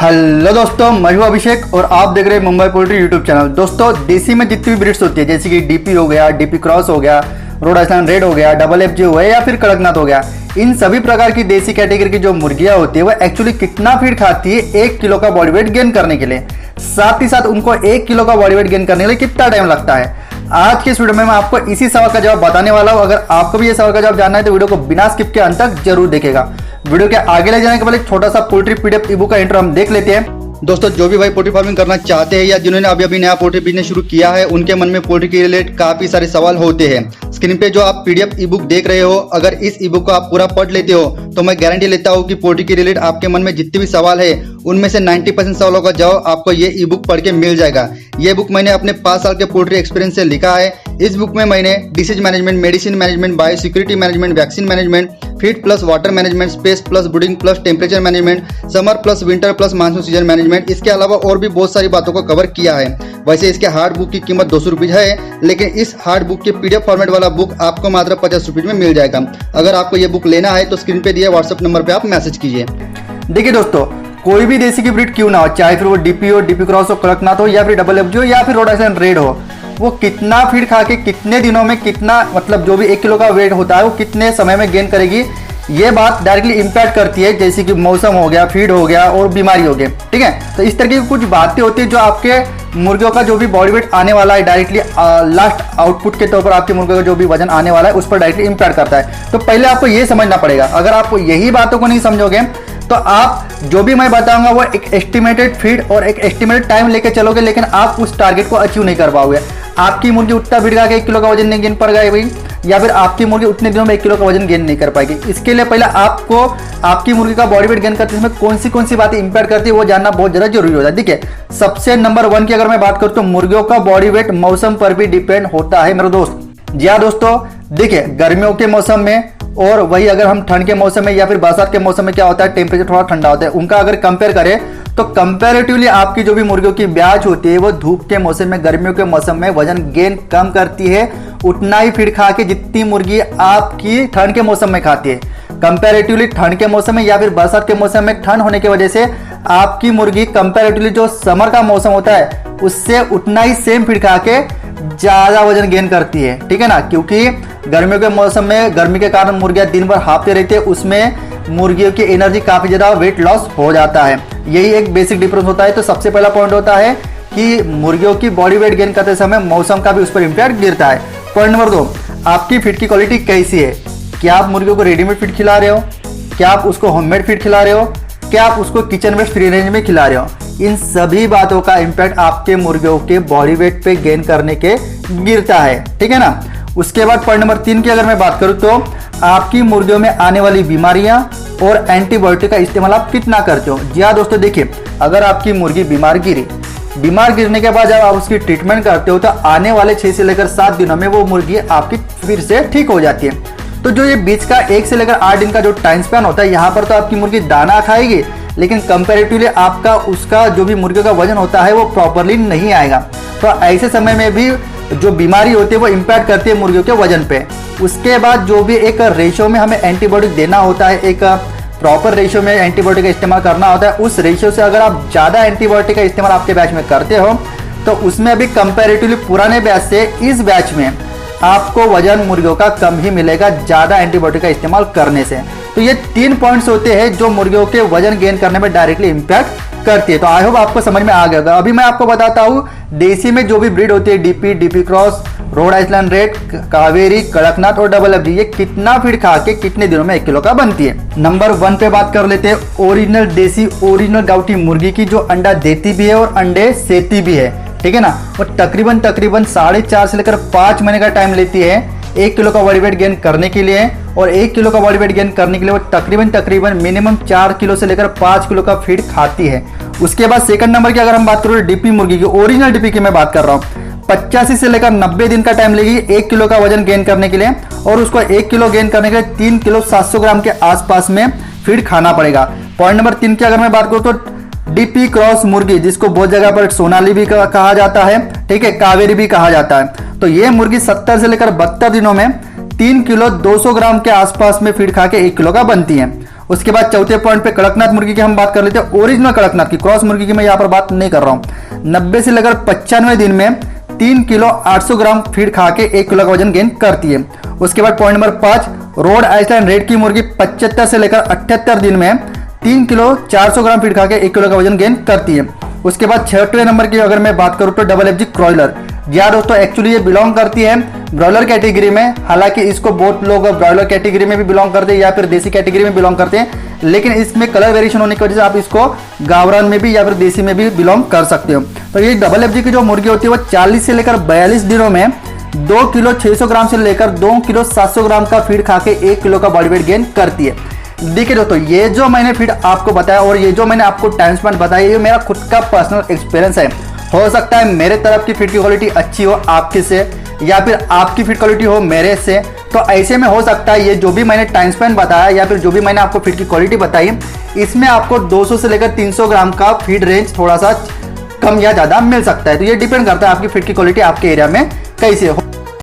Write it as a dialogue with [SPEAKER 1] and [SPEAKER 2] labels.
[SPEAKER 1] Hello दोस्तों, मैं हूं अभिषेक और आप देख रहे हैं मुंबई पोल्ट्री यूट्यूब चैनल। दोस्तों, देसी में जितनी भी ब्रीड्स होती है जैसे कि डीपी हो गया, डीपी क्रॉस हो गया, रोड आइसलैंड रेड हो गया, डबल एफजी हो गया या फिर कड़कनाथ हो गया, इन सभी प्रकार की देसी कैटेगरी की जो मुर्गियां होती है वो एक्चुअली कितना फीड खाती है 1 किलो का बॉडी वेट गेन करने के लिए, साथ ही साथ उनको 1 किलो का बॉडी वेट गेन करने के लिए कितना टाइम लगता है। आज के इस वीडियो में मैं आपको इसी सवाल का जवाब बताने वाला हूं। अगर आपको भी ये सवाल का जवाब जानना है तो वीडियो को बिना स्किप के अंत तक जरूर देखेगा। वीडियो के आगे ले जाने के पहले छोटा सा पोल्ट्री पीडीएफ ईबुक का इंट्रो हम देख लेते हैं। दोस्तों, जो भी भाई पोल्ट्री फार्मिंग करना चाहते हैं या जिन्होंने अभी नया पोल्ट्री बिजनेस शुरू किया है, उनके मन में पोल्ट्री के रिलेटेड काफी सारे सवाल होते हैं। स्क्रीन पे जो आप पीडीएफ ईबुक देख रहे हो, अगर इस ईबुक को आप पूरा पढ़ लेते हो तो मैं गारंटी लेता हूँ कि पोल्ट्री के रिलेटेड आपके मन में जितने भी सवाल है उनमें से 90% सवालों का जवाब आपको ये ईबुक पढ़ के मिल जाएगा। ये बुक मैंने अपने 5 साल के पोल्ट्री एक्सपीरियंस से लिखा है। इस बुक में मैंने disease management, medicine management, biosecurity management, vaccine management, feed plus water management, space plus breeding plus temperature management, summer plus winter plus monsoon season management, इसके अलावा और भी बहुत सारी बातों को कवर किया है। वैसे इसके हार्ड बुक की कीमत 200 रुपीज है, लेकिन इस हार्ड बुक के पीडीएफ फॉर्मेट वाला बुक आपको मात्र 50 रुपीज में मिल जाएगा। अगर आपको ये बुक लेना है तो स्क्रीन पे दिए व्हाट्सएप नंबर पे आप मैसेज कीजिए। देखिए दोस्तों, कोई भी देसी की ब्रीड क्यों ना हो, चाहे फिर वो डीपी हो, डीपी क्रॉस हो, कड़कनाथ हो या फिर डबल एफजी हो या फिर रोड आइसलैंड रेड हो, वो कितना फीड खा के कितने दिनों में कितना, मतलब जो भी 1 किलो का वेट होता है वो कितने समय में गेन करेगी, ये बात डायरेक्टली इंपैक्ट करती है। जैसे कि मौसम हो गया, फीड हो गया और बीमारी हो गई, ठीक है। तो इस तरह की कुछ बातें होती है जो आपके मुर्गियों का जो भी बॉडी वेट आने वाला है डायरेक्टली लास्ट आउटपुट के तौर पर आपके मुर्गियों का जो भी वजन आने वाला है उस पर डायरेक्टली इंपैक्ट करता है। तो पहले आपको ये समझना पड़ेगा। अगर आप यही बातों को नहीं समझोगे तो आप जो भी मैं बताऊंगा वो एक एस्टिमेटेड फीड और एक एस्टिमेटेड टाइम लेके चलोगे, लेकिन आप उस टारगेट को अचीव नहीं कर पाओगे। आपकी मुर्गी उतना फीड खा के 1 किलो का वजन नहीं गेन कर पाएगी भाई, या फिर आपकी मुर्गी उतने दिनों में 1 किलो का वजन गेन नहीं कर पाएगी। इसके लिए पहले आपको आपकी मुर्गी का बॉडी वेट गेन करते समय कौन सी बातें इंपैक्ट करती है वो जानना बहुत ज्यादा जरूरी होता है। देखिए, सबसे नंबर 1 की अगर मैं बात करूं तो मुर्गियों का बॉडी वेट मौसम पर भी डिपेंड होता है मेरे दोस्त। जी हाँ दोस्तों, देखिए गर्मियों के मौसम में और वही अगर हम ठंड के मौसम में या फिर बरसात के मौसम में क्या होता है, टेम्परेचर थोड़ा ठंडा होता है। उनका अगर कंपेयर करें तो कंपैरेटिवली आपकी जो भी मुर्गियों की ब्याज होती है वो धूप के मौसम में, गर्मियों के मौसम में वजन गेन कम करती है उतना ही फीड खा के जितनी मुर्गी आपकी ठंड के मौसम में खाती है। कंपैरेटिवली ठंड के मौसम में या फिर बरसात के मौसम में ठंड होने की वजह से आपकी मुर्गी कंपैरेटिवली जो समर का मौसम होता है उससे उतना ही सेम फीड खा के ज्यादा वजन गेन करती है, ठीक है ना। क्योंकि गर्मियों के मौसम में गर्मी के कारण मुर्गियां दिन भर हाफते रहती है, उसमें मुर्गियों की एनर्जी काफी ज्यादा वेट लॉस हो जाता है। यही एक बेसिक डिफरेंस होता है। तो सबसे पहला पॉइंट होता है कि मुर्गियों की बॉडी वेट गेन करते समय मौसम का भी उस पर इंपैक्ट गिरता है। पॉइंट नंबर 2, आपकी फीड की क्वालिटी कैसी है। क्या आप मुर्गियों को रेडीमेड फीड खिला रहे हो, क्या आप उसको होममेड फीड खिला रहे हो, क्या आप उसको किचन वेस्ट फ्री रेंज में खिला रहे हो। इन सभी बातों का इंपैक्ट आपके मुर्गियों के बॉडी वेट पे गेन करने के गिरता है, ठीक है ना। उसके बाद पॉइंट नंबर 3 की अगर मैं बात करूं तो आपकी मुर्गियों में आने वाली बीमारियां और एंटीबायोटिक का इस्तेमाल आप कितना करते हो। जी हाँ दोस्तों, देखिए अगर आपकी मुर्गी बीमार गिरने के बाद जब आप उसकी ट्रीटमेंट करते हो तो आने वाले 6 से लेकर 7 दिनों में वो मुर्गी आपकी फिर से ठीक हो जाती है। तो जो ये बीच का 1 से लेकर 8 दिन का जो टाइम स्पैन होता है, यहाँ पर तो आपकी मुर्गी दाना खाएगी, लेकिन कंपैरेटिवली आपका उसका जो भी मुर्गियों का वजन होता है वो प्रॉपरली नहीं आएगा। तो ऐसे समय में भी जो बीमारी होती है वो इम्पैक्ट करती है मुर्गियों के वजन पे। उसके बाद जो भी एक रेशियो में हमें एंटीबायोटिक देना होता है, एक प्रॉपर रेशियो में एंटीबायोटिक का इस्तेमाल करना होता है, उस रेशियो से अगर आप ज़्यादा एंटीबायोटिक का इस्तेमाल आपके बैच में करते हो तो उसमें अभी कंपैरेटिवली पुराने बैच से इस बैच में आपको वजन मुर्गियों का कम ही मिलेगा ज़्यादा एंटीबायोटिक का इस्तेमाल करने से। तो ये 3 पॉइंट्स होते हैं जो मुर्गियों के वजन गेन करने में डायरेक्टली इंपैक्ट करती है। तो आई होप आपको समझ में आ गया होगा। अभी मैं आपको बताता हूँ देसी में जो भी ब्रीड होती है, DP, DP cross, Rhode Island red, Kaveri, Kadaknath और डबल एफजी, ये कितना फीड खा के कितने दिनों में 1 किलो का बनती है। नंबर 1 पे बात कर लेते हैं ओरिजिनल देसी ओरिजिनल गाउटी मुर्गी की, जो अंडा देती भी है और अंडे सेती भी है, ठीक है ना। वो तकरीबन 4.5 से लेकर 5 महीने का टाइम लेती है 1 किलो का बॉडी वेट गेन करने के लिए, और 1 किलो का बॉडी वेट गेन करने के लिए वो तकरीबन मिनिमम 4 किलो से लेकर 5 किलो का फीड खाती है। उसके बाद सेकंड नंबर की अगर हम बात करें डीपी मुर्गी की, ओरिजिनल डीपी की मैं बात कर रहा हूँ, 85 से लेकर 90 दिन का टाइम लेगी 1 किलो का वजन गेन करने के लिए, और उसको 1 किलो गेन करने के लिए 3 किलो 700 ग्राम के आसपास में फीड खाना पड़ेगा। पॉइंट नंबर 3 की अगर मैं बात करूँ तो डीपी क्रॉस मुर्गी, जिसको बहुत जगह पर सोनाली भी कहा जाता है, ठीक है, कावेरी भी कहा जाता है, तो ये मुर्गी 70 से लेकर 72 दिनों में 3 किलो 200 ग्राम के आसपास में फीड खा के 1 किलो का बनती है। उसके बाद चौथे पॉइंट पे कड़कनाथ मुर्गी की हम बात कर लेते हैं। ओरिजिनल कड़कनाथ की, क्रॉस मुर्गी की मैं यहाँ पर बात नहीं कर रहा हूँ। 90 से लेकर 95 दिन में 3 किलो 800 ग्राम फीड खा के 1 किलो का वजन गेन करती है। उसके बाद point number 5, Rhode Island red की मुर्गी 75 से लेकर 78 दिन में 3 किलो 400 ग्राम फीड खा के 1 किलो का वजन गेन करती है। उसके बाद 6वें नंबर की अगर मैं बात करूं तो डबल एफजी क्रॉयलर। यार दोस्तों, एक्चुअली ये बिलोंग करती है ब्रॉयलर कैटेगरी में। हालांकि इसको बहुत लोग ब्रॉयलर कैटेगरी में भी बिलोंग करते हैं या फिर देसी कैटेगरी में बिलोंग करते हैं, लेकिन इसमें कलर वेरिएशन होने की वजह से आप इसको गावरान में भी या फिर देसी में भी बिलोंग कर सकते हो। तो ये डबल एफजी की जो मुर्गी होती है वो 40 से लेकर 42 दिनों में 2 किलो 600 ग्राम से लेकर 2 किलो 700 ग्राम का फीड खा के 1 किलो का बॉडी वेट गेन करती है। देखिए दोस्तों, ये जो मैंने फीड आपको बताया और ये जो मैंने आपको टाइम स्पेंड बताया, ये मेरा खुद का पर्सनल एक्सपीरियंस है। हो सकता है मेरे तरफ की फीड की क्वालिटी अच्छी हो आपके से, या फिर आपकी फीड क्वालिटी हो मेरे से। तो ऐसे में हो सकता है ये जो भी मैंने टाइम स्पेंड बताया या फिर जो भी मैंने आपको फीड की क्वालिटी बताई, इसमें आपको 200 से लेकर 300 ग्राम का फीड रेंज थोड़ा सा कम या ज़्यादा मिल सकता है। तो ये डिपेंड करता है आपकी फीड की क्वालिटी आपके एरिया में कैसे हो।